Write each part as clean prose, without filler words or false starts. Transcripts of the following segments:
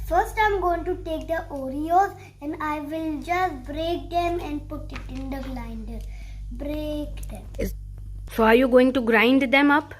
First I'm going to take the Oreos and I will just break them and put it in the grinder. Break them. So are you going to grind them up?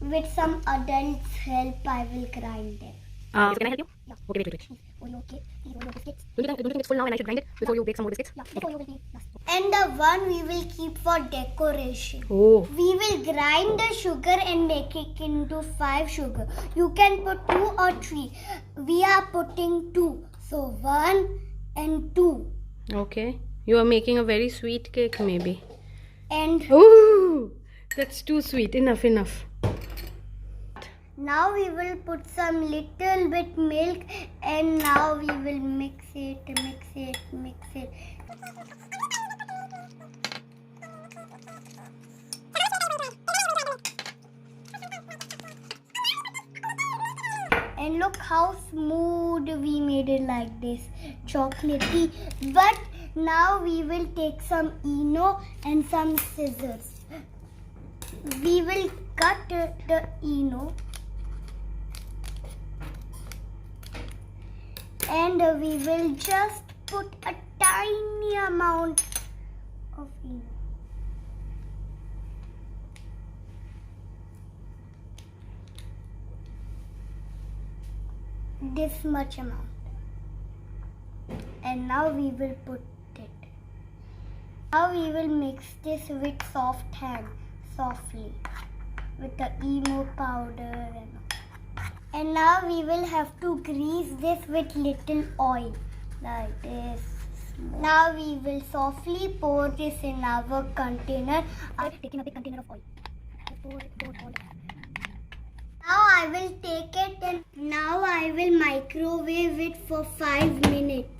With some adults' help, I will grind them. So can I help you? Yeah. Okay, wait. Oreo cake, these Oreo biscuits. Don't you think it's full now and I should grind it before you bake some more biscuits? Yeah, the Oreo will be last. And the one we will keep for decoration. Oh. We will grind the sugar and make it into 5 sugar. You can put 2 or 3. We are putting 2. So 1 and 2. Okay. You are making a very sweet cake maybe. And Oh, that's too sweet. Enough. now we will put some little bit milk and now we will mix it. And look how smooth we made it, like this, chocolatey. But now we will take some Eno and some scissors. We will cut the Eno and we will just put a tiny amount of Eno. This much amount. And now we will put it. Now we will mix this with soft hand, softly, with the Eno powder and all. And now we will have to grease this with little oil, like this. Now we will softly pour this in our container. I'm taking a big container of oil. Pour all. Now I will take it and now I will microwave it for 5 minutes.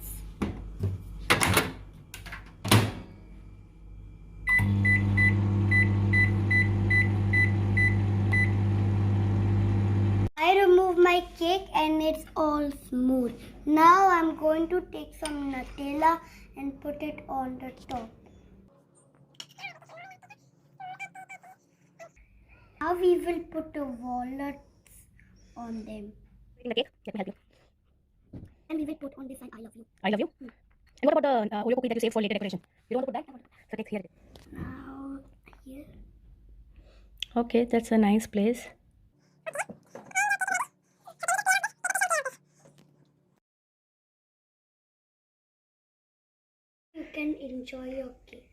I remove my cake and it's all smooth. Now I'm going to take some Nutella and put it on the top. Now we will put the walnuts on them. In the cake, let me help you. And we will put on this sign, I love you. I love you. And what about the Oreo cookie that you saved for later decoration? You don't want to put that? So take here. Now here. Okay, that's a nice place. You can enjoy your cake.